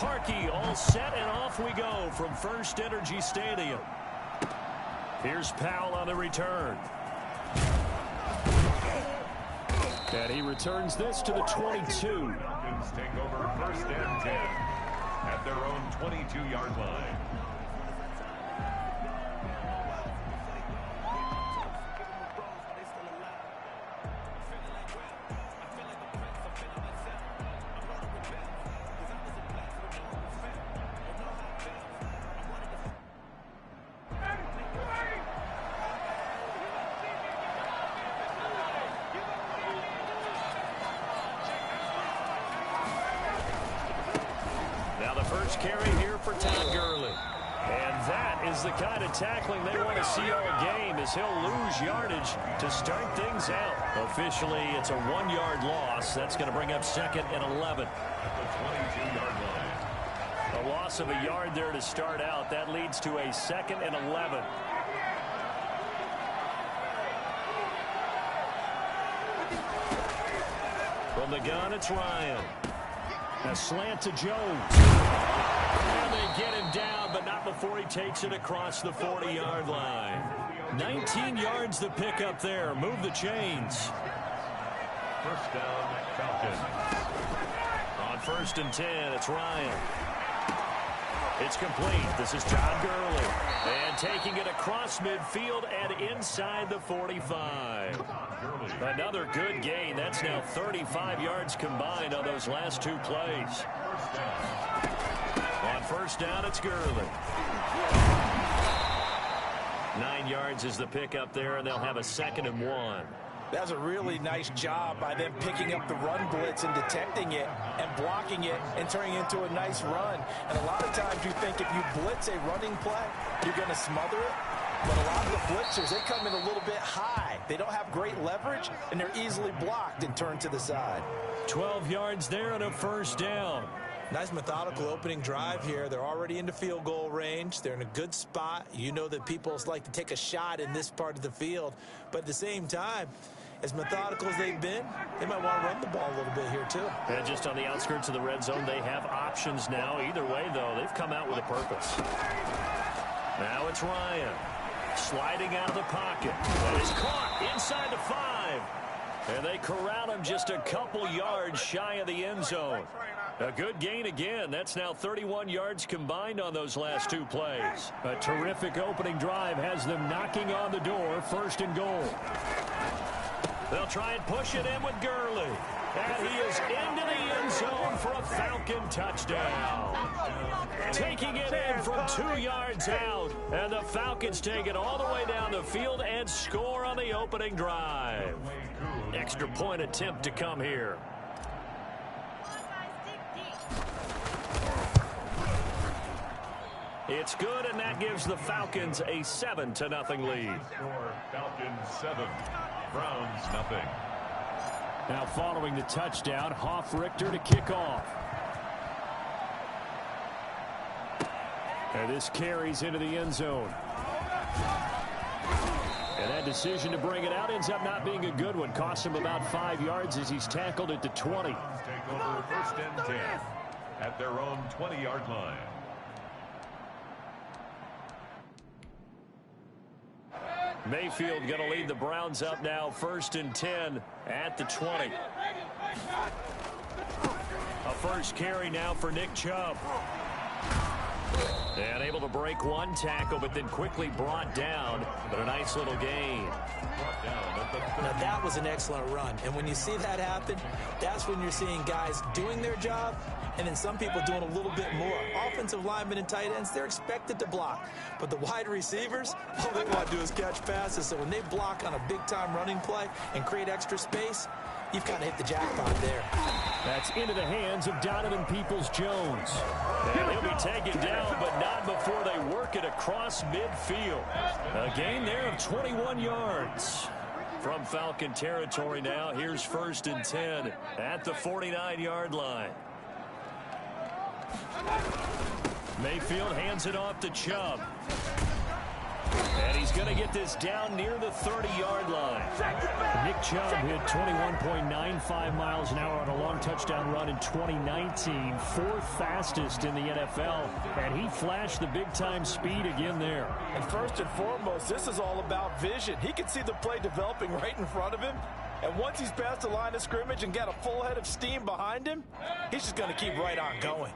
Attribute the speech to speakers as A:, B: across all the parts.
A: Parkey all set, and off we go from First Energy Stadium. Here's Powell on the return. And he returns this to the 22.
B: Falcons take over first and 10 at their own 22-yard line.
A: Carry here for Todd Gurley. And that is the kind of tackling they want to see all game, as he'll lose yardage to start things out. Officially, it's a 1-yard loss. That's going to bring up 2nd and 11.
B: At the 22-yard line.
A: A loss of a yard there to start out. That leads to a 2nd and 11. From the gun, it's Ryan. A slant to Jones. And they get him down, but not before he takes it across the 40-yard line. 19 yards to pick up there. Move the chains.
B: First down, Falcons.
A: On 1st and 10, it's Ryan. It's complete. This is Todd Gurley. And taking it across midfield and inside the 45. Another good gain. That's now 35 yards combined on those last 2 plays. On 1st down, it's Gurley. 9 yards is the pickup there, and they'll have a 2nd and 1.
C: That's a really nice job by them picking up the run blitz and detecting it and blocking it and turning it into a nice run. And a lot of times you think if you blitz a running play, you're going to smother it. But a lot of the blitzers, they come in a little bit high. They don't have great leverage, and they're easily blocked and turned to the side.
A: 12 yards there and a 1st down.
C: Nice methodical opening drive here. They're already into field goal range. They're in a good spot. You know that people like to take a shot in this part of the field. But at the same time, as methodical as they've been, they might want to run the ball a little bit here too.
A: And just on the outskirts of the red zone, they have options now. Either way, though, they've come out with a purpose. Now it's Ryan. Sliding out of the pocket. And is caught inside the 5. And they corral him just a couple yards shy of the end zone. A good gain again. That's now 31 yards combined on those last 2 plays. A terrific opening drive has them knocking on the door. 1st and goal. They'll try and push it in with Gurley. And he is into the end zone for a Falcon touchdown. Taking it in from 2 yards out. And the Falcons take it all the way down the field and score on the opening drive. Extra point attempt to come here. It's good, and that gives the Falcons a 7-0 lead.
B: Falcons 7, Browns nothing.
A: Now following the touchdown, Hoff-Richter to kick off. And this carries into the end zone. And that decision to bring it out ends up not being a good one. Costs him about 5 yards as he's tackled at the 20.
B: Take over 1st and 10 at their own 20-yard line.
A: Mayfield going to lead the Browns up now, 1st and 10 at the 20. A first carry now for Nick Chubb. And able to break one tackle, but then quickly brought down. But a nice little gain.
C: Now that was an excellent run. And when you see that happen, that's when you're seeing guys doing their job and then some people doing a little bit more. Offensive linemen and tight ends, they're expected to block. But the wide receivers, all they want to do is catch passes. So when they block on a big-time running play and create extra space, you've kind of hit the jackpot there.
A: That's into the hands of Donovan Peoples-Jones. And he'll be taken down, but not before they work it across midfield. A gain there of 21 yards. From Falcon territory now, here's 1st and 10 at the 49-yard line. Mayfield hands it off to Chubb. And he's going to get this down near the 30-yard line.
D: Nick Chubb hit 21.95 miles an hour on a long touchdown run in 2019, fourth fastest in the NFL, and he flashed the big-time speed again there.
C: And first and foremost, this is all about vision. He can see the play developing right in front of him, and once he's past the line of scrimmage and got a full head of steam behind him, he's just going to keep right on going.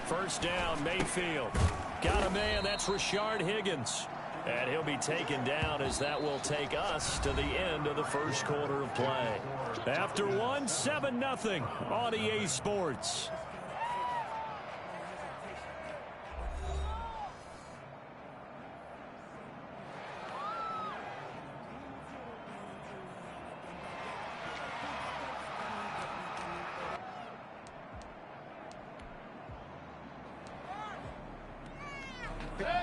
A: First down, Mayfield. Got a man, that's Rashard Higgins. And he'll be taken down as that will take us to the end of the first quarter of play. After one, 7-0 on EA Sports.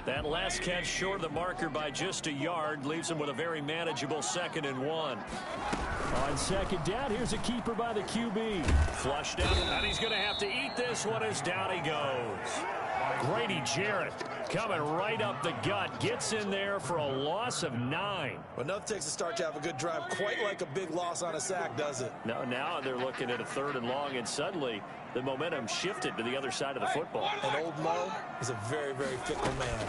A: That last catch short of the marker by just a yard leaves him with a very manageable 2nd and 1.
D: On second down, here's a keeper by the QB.
A: Flushed out, and he's going to have to eat this one as down he goes. Grady Jarrett coming right up the gut. Gets in there for a loss of 9.
C: Well, nothing takes a start to have a good drive quite like a big loss on a sack, does it?
A: No, now they're looking at a 3rd and long, and suddenly the momentum shifted to the other side of the football.
C: And old Mo is a very, very fickle man.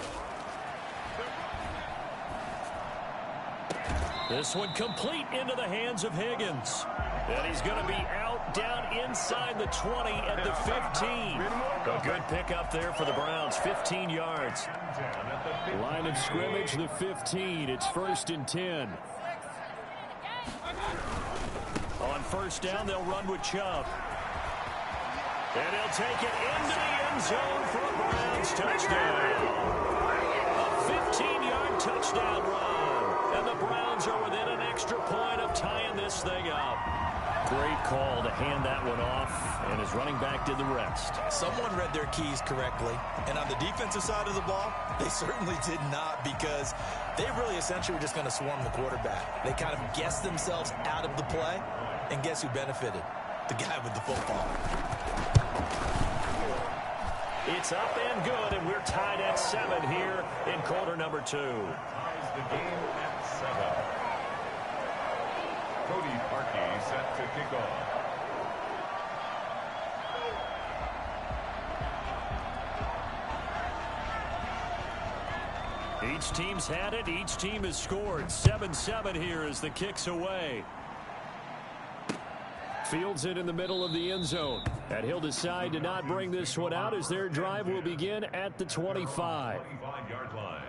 A: This one complete into the hands of Higgins. And he's going to be out down inside the 20 at the 15. A good pickup there for the Browns, 15 yards.
D: Line of scrimmage, the 15. It's 1st and 10.
A: On first down, they'll run with Chubb. And he'll take it into the end zone for a Browns touchdown. A 15-yard touchdown run. And the Browns are within an extra point of tying this thing up. Great call to hand that one off, and his running back did the rest.
C: Someone read their keys correctly, and on the defensive side of the ball, they certainly did not, because they really essentially were just going to swarm the quarterback. They kind of guessed themselves out of the play, and guess who benefited? The guy with the football.
A: It's up and good, and we're tied at 7 here in quarter number 2.
B: Ties the game at 7. Cody Parkey set to kick off.
A: Each team's had it. Each team has scored. 7-7 here as the kick's away.
D: Fields it in the middle of the end zone. And he'll decide to not bring this one out as their drive will begin at the 25.
B: 25-yard line.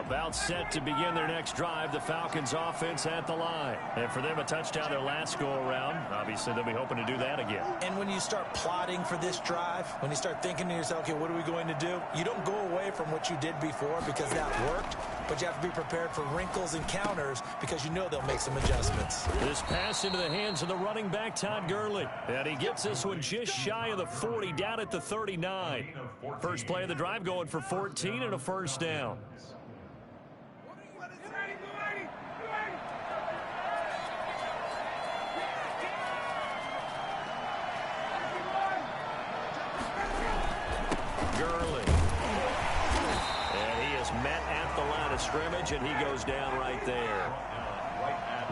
A: About set to begin their next drive. The Falcons offense at the line. And for them, a touchdown their last go-around. Obviously, they'll be hoping to do that again.
C: And when you start plotting for this drive, when you start thinking to yourself, okay, what are we going to do? You don't go away from what you did before because that worked, but you have to be prepared for wrinkles and counters because you know they'll make some adjustments.
A: This pass into the hands of the running back, Todd Gurley. And he gets this one just shy of the 40, down at the 39. First play of the drive going for 14 and a first down. Scrimmage, and he goes down right there.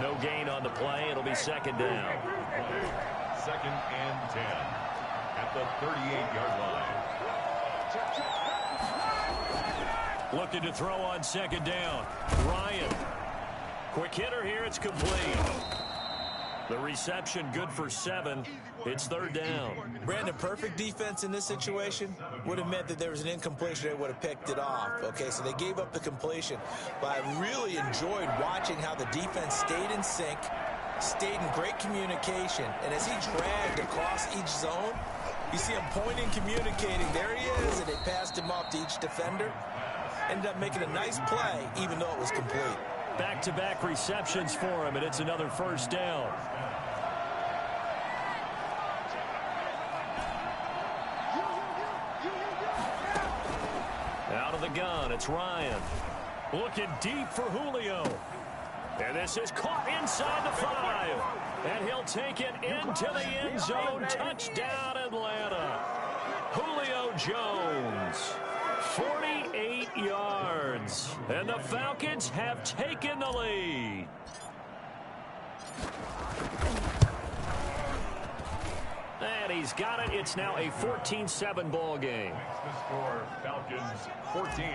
A: No gain on the play. It'll be 2nd down.
B: 2nd and 10 at the 38-yard line.
A: Looking to throw on 2nd down. Ryan. Quick hitter here. It's complete. The reception good for 7. It's 3rd down.
C: Brandon, perfect defense in this situation would have meant that there was an incompletion. They would have picked it off. Okay, so they gave up the completion. But I really enjoyed watching how the defense stayed in sync, stayed in great communication. And as he dragged across each zone, you see him pointing, communicating. There he is, and they passed him off to each defender. Ended up making a nice play, even though it was complete.
A: Back-to-back receptions for him, and it's another first down. gun. It's Ryan. Looking deep for Julio. And this is caught inside the 5. And he'll take it into the end zone. Touchdown, Atlanta. Julio Jones. 48 yards. And the Falcons have taken the lead. And he's got it. It's now a 14-7 ball game.
B: The score, Falcons 14,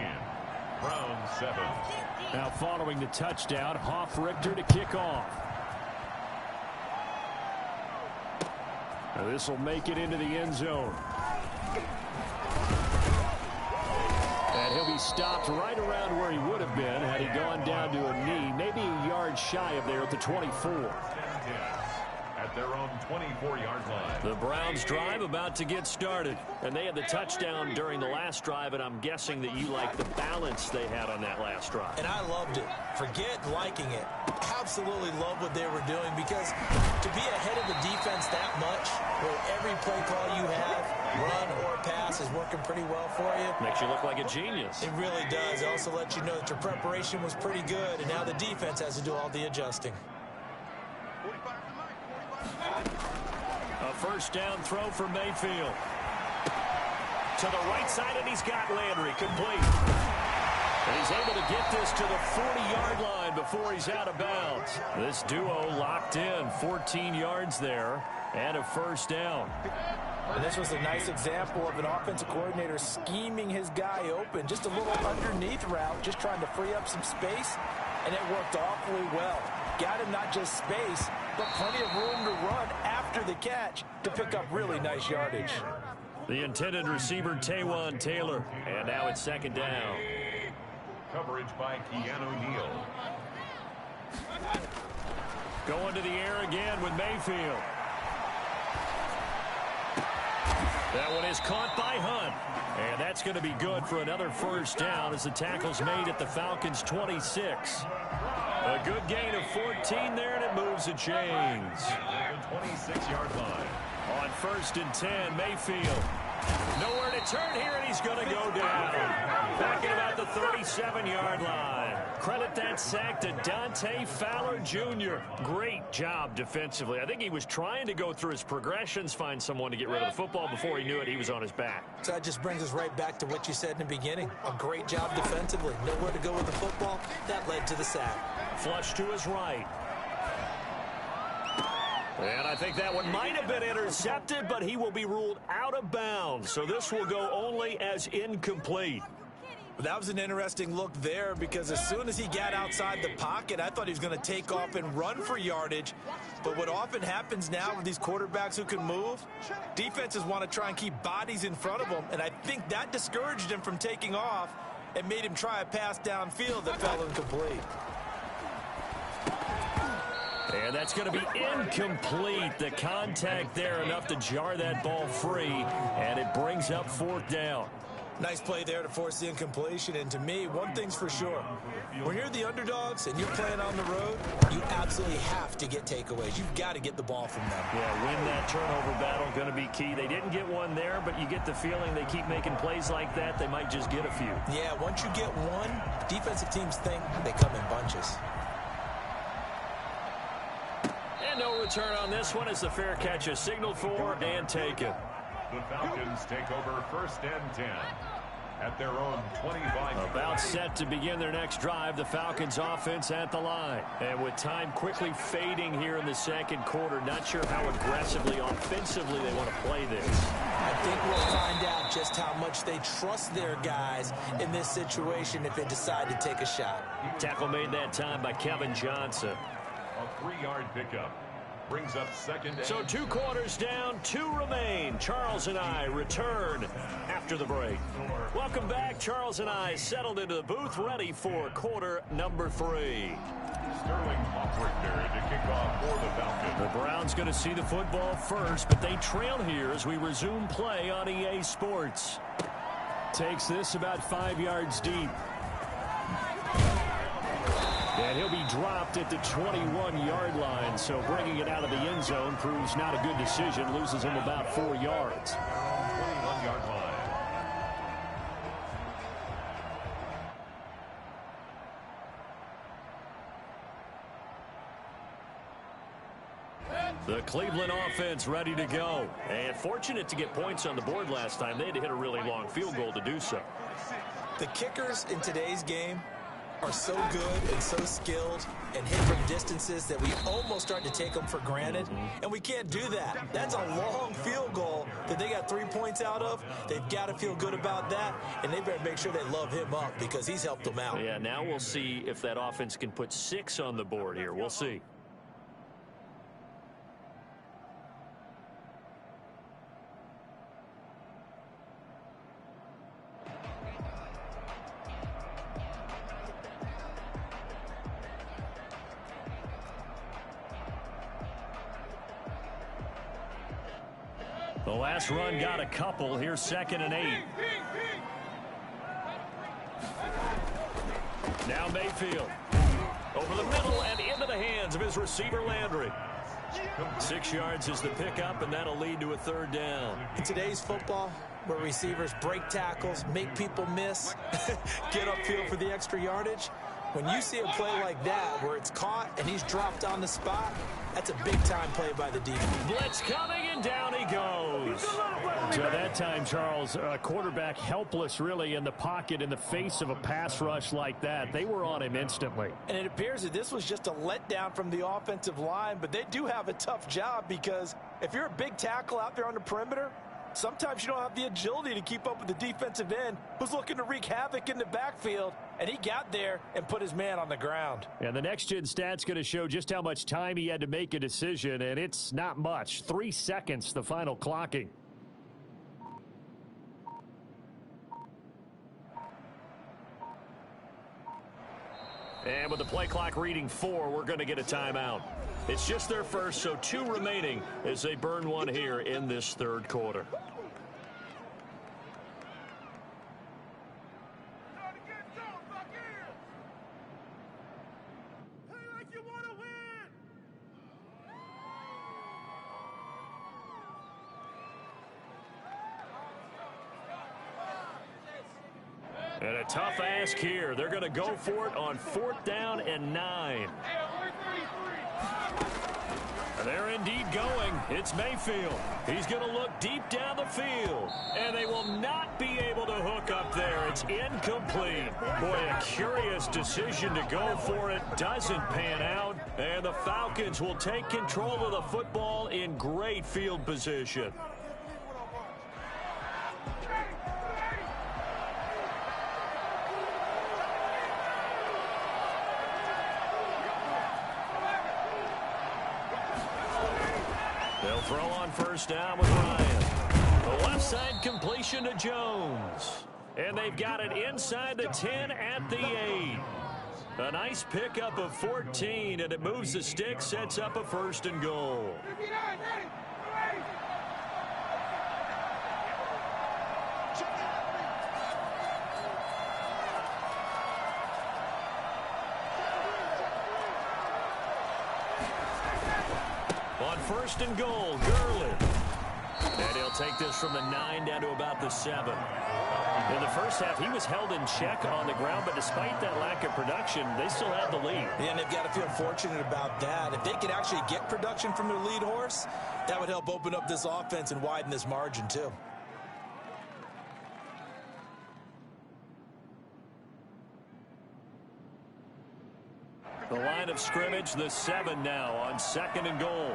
B: Browns 7.
D: Now following the touchdown, Hoff-Richter to kick off. Now this will make it into the end zone. And he'll be stopped right around where he would have been had he gone down to a knee, maybe a yard shy of there at the 24.
B: At their own 24-yard line.
A: The Browns drive about to get started. And they had the touchdown during the last drive, and I'm guessing that you like the balance they had on that last drive.
C: And I loved it. Forget liking it. Absolutely love what they were doing, because to be ahead of the defense that much, where every play call you have, run or pass, is working pretty well for you.
A: Makes you look like a genius.
C: It really does. It also lets you know that your preparation was pretty good, and now the defense has to do all the adjusting.
A: A first down throw for Mayfield. To the right side, and he's got Landry complete. And he's able to get this to the 40-yard line before he's out of bounds. This duo locked in, 14 yards there, and a first down.
C: And this was a nice example of an offensive coordinator scheming his guy open. Just a little underneath route, just trying to free up some space, and it worked awfully well. Got him not just space, but plenty of room to run after the catch to pick up really nice yardage.
A: The intended receiver, Taywan Taylor. And now it's second down.
B: Coverage by Keanu Neal.
A: Going to the air again with Mayfield. That one is caught by Hunt. And that's going to be good for another first down as the tackle's made at the Falcons' 26. A good gain of 14 there, and it moves the chains.
B: 26-yard line.
A: On first and 10, Mayfield. Nowhere to turn here, and he's going to go down. Back at about the 37-yard line. Credit that sack to Dante Fowler Jr. Great job defensively. I think he was trying to go through his progressions, find someone to get rid of the football. Before he knew it, he was on his back.
C: So that just brings us right back to what you said in the beginning. A great job defensively. Nowhere to go with the football. That led to the sack.
A: Flush to his right. And I think that one might have been intercepted, but he will be ruled out of bounds. So this will go only as incomplete.
C: That was an interesting look there, because as soon as he got outside the pocket, I thought he was going to take off and run for yardage. But what often happens now with these quarterbacks who can move, defenses want to try and keep bodies in front of them. And I think that discouraged him from taking off and made him try a pass downfield that fell incomplete.
A: And that's going to be incomplete. The contact there enough to jar that ball free, and it brings up fourth down.
C: Nice play there to force the incompletion. And to me, one thing's for sure. When you're the underdogs and you're playing on the road, you absolutely have to get takeaways. You've got to get the ball from them.
A: Yeah, win that turnover battle, going to be key. They didn't get one there, but you get the feeling they keep making plays like that, they might just get a few.
C: Yeah, once you get one, defensive teams think they come in bunches.
A: And no return on this one as the fair catch is signaled for and taken.
B: The Falcons take over first and 10 at their own 25.
A: About set to begin their next drive, the Falcons offense at the line. And with time quickly fading here in the second quarter, not sure how aggressively, offensively they want to play this.
C: I think we'll find out just how much they trust their guys in this situation if they decide to take a shot.
A: Tackle made that time by Kevin Johnson.
B: A 3-yard pickup brings up second.
A: So 2 quarters down, 2 remain. Charles and I return after the break. Welcome back. Charles and I settled into the booth, ready for quarter number 3.
B: Sterling Hoff-Richter to kick off for the Falcons.
A: The Browns going to see the football first, but they trail here as we resume play on EA Sports.
D: Takes this about 5 yards deep. And he'll be dropped at the 21-yard line, so bringing it out of the end zone proves not a good decision. Loses him about 4 yards.
B: 21-yard line.
A: The Cleveland offense ready to go. And fortunate to get points on the board last time. They had to hit a really long field goal to do so.
C: The kickers in today's game are so good and so skilled and hit from distances that we almost start to take them for granted. And we can't do that. That's a long field goal that they got 3 points out of. They've got to feel good about that, and they better make sure they love him up because he's helped them out.
A: Yeah, now we'll see if that offense can put 6 on the board here. We'll see. The last run got a couple. Here's 2nd and 8. Now Mayfield. Over the middle and into the hands of his receiver Landry. 6 yards is the pickup, and that'll lead to a 3rd down.
C: In today's football, where receivers break tackles, make people miss, get upfield for the extra yardage, when you see a play like that where it's caught and he's dropped on the spot, that's a big-time play by the defense.
A: Blitz coming, and down he goes.
D: So that time, Charles, quarterback helpless really in the pocket in the face of a pass rush like that. They were on him instantly.
C: And it appears that this was just a letdown from the offensive line, but they do have a tough job because if you're a big tackle out there on the perimeter, sometimes you don't have the agility to keep up with the defensive end who's looking to wreak havoc in the backfield, and he got there and put his man on the ground.
D: And the next-gen stat's going to show just how much time he had to make a decision, and it's not much. 3 seconds, the final clocking.
A: And with the play clock reading 4, we're going to get a timeout. It's just their first, so 2 remaining as they burn one here in this 3rd quarter. And a tough ask here. They're going to go for it on 4th down and 9. They're indeed going. It's Mayfield. He's going to look deep down the field. And they will not be able to hook up there. It's incomplete. Boy, a curious decision to go for it. Doesn't pan out. And the Falcons will take control of the football in great field position. They'll throw on 1st down with Ryan. The left side completion to Jones. And they've got it inside the 10 at the 8. A nice pickup of 14, and it moves the stick, sets up a 1st and goal. On 1st and goal, Gurley. And he'll take this from the 9 down to about the 7. In the first half, he was held in check on the ground, but despite that lack of production, they still had the lead.
C: Yeah, and they've got to feel fortunate about that. If they could actually get production from their lead horse, that would help open up this offense and widen this margin, too.
A: The line of scrimmage, the 7 now on 2nd and goal.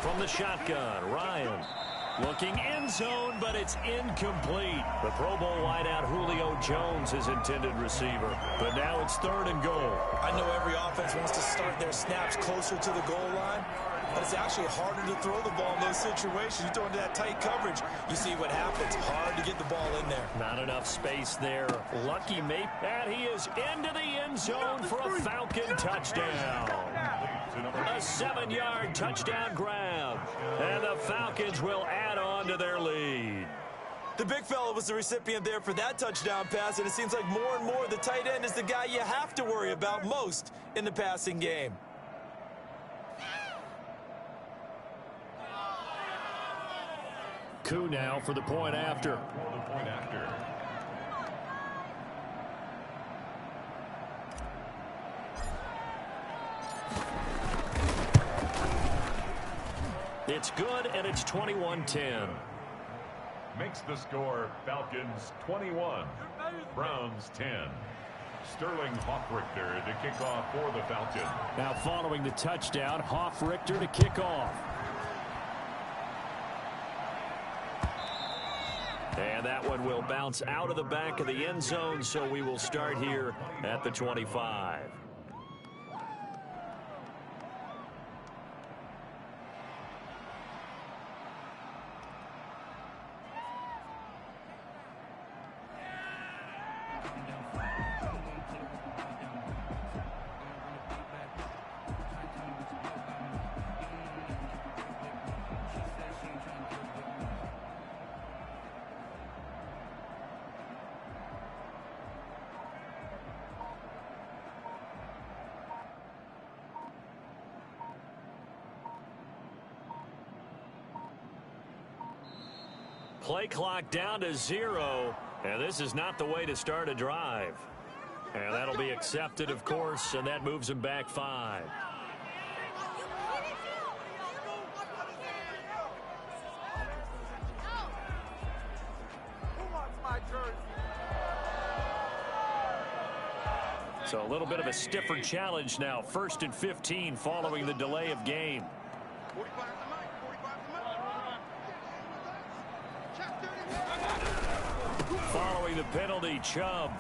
A: From the shotgun, Ryan looking end zone, but it's incomplete. The Pro Bowl wideout Julio Jones is intended receiver, but now it's 3rd and goal.
C: I know every offense wants to start their snaps closer to the goal line, but it's actually harder to throw the ball in those situations. You throw into that tight coverage, you see what happens. Hard to get the ball in there.
A: Not enough space there. Lucky May, and he is into the end zone for a Falcon touchdown. A 7-yard touchdown grab, and the Falcons will add on to their lead.
C: The big fella was the recipient there for that touchdown pass, and it seems like more and more the tight end is the guy you have to worry about most in the passing game.
D: Coup now for the point after.
A: It's good, and it's 21-10.
B: Makes the score Falcons 21, Browns 10. Sterling Hoffrichter to kick off for the Falcons.
D: Now following the touchdown, Hoffrichter to kick off.
A: And that one will bounce out of the back of the end zone, so we will start here at the 25. Play clock down to 0, and this is not the way to start a drive. And that'll be accepted, of course, and that moves him back 5. So a little bit of a stiffer challenge now. 1st and 15 following the delay of game. Following the penalty, Chubb.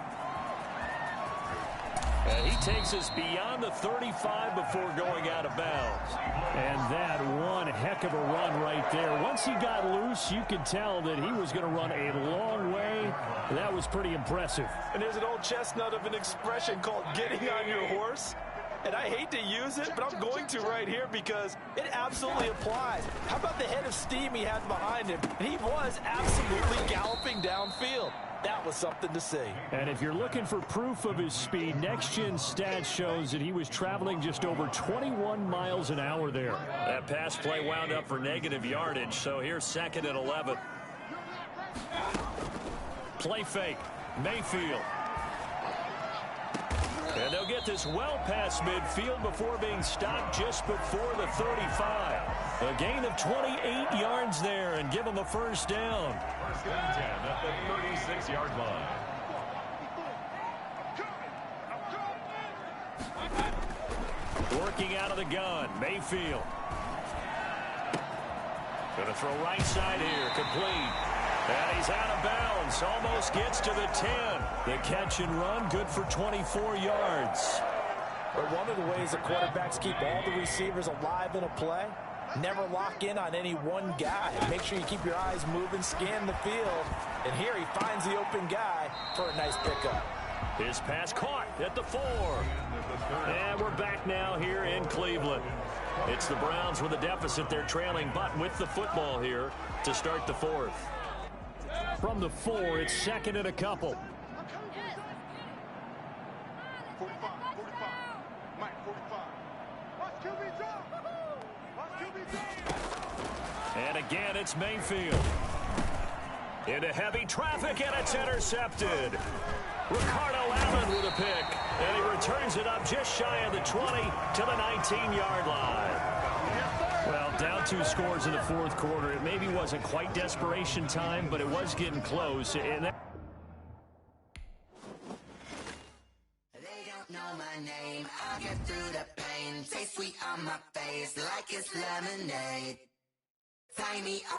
A: And he takes us beyond the 35 before going out of bounds.
D: And that one heck of a run right there. Once he got loose, you could tell that he was going to run a long way. That was pretty impressive.
C: And there's an old chestnut of an expression called getting on your horse. And I hate to use it, but I'm going to right here because it absolutely applies. How about the head of steam he had behind him? He was absolutely galloping downfield. That was something to see.
D: And if you're looking for proof of his speed, Next Gen Stats shows that he was traveling just over 21 miles an hour there.
A: That pass play wound up for negative yardage, so here's 2nd and 11. Play fake. Mayfield. And they'll get this well past midfield before being stopped just before the 35. A gain of 28 yards there and give them a first down.
B: 1st and 10 at the 36-yard line.
A: Working out of the gun, Mayfield. Going to throw right side here, complete. And he's out of bounds, almost gets to the 10. The catch and run, good for 24 yards.
C: But one of the ways the quarterbacks keep all the receivers alive in a play, never lock in on any one guy. Make sure you keep your eyes moving, scan the field. And here he finds the open guy for a nice pickup.
A: His pass caught at the 4. And we're back now here in Cleveland. It's the Browns with a deficit. They're trailing, but with the football here to start the 4th.
D: From the 4, it's 2nd and a couple.
E: 45. Mike, 45. Watch QB drop. Watch QB drop.
A: And again, it's Mayfield. Into heavy traffic, and it's intercepted. Ricardo Allen with a pick. And he returns it up just shy of the 20 to the 19-yard line. Well, down 2 scores in the 4th quarter. It maybe wasn't quite desperation time, but it was getting close. And that
F: They don't know my name. I'll get through the pain. Taste sweet on my face like it's lemonade. Tie me up.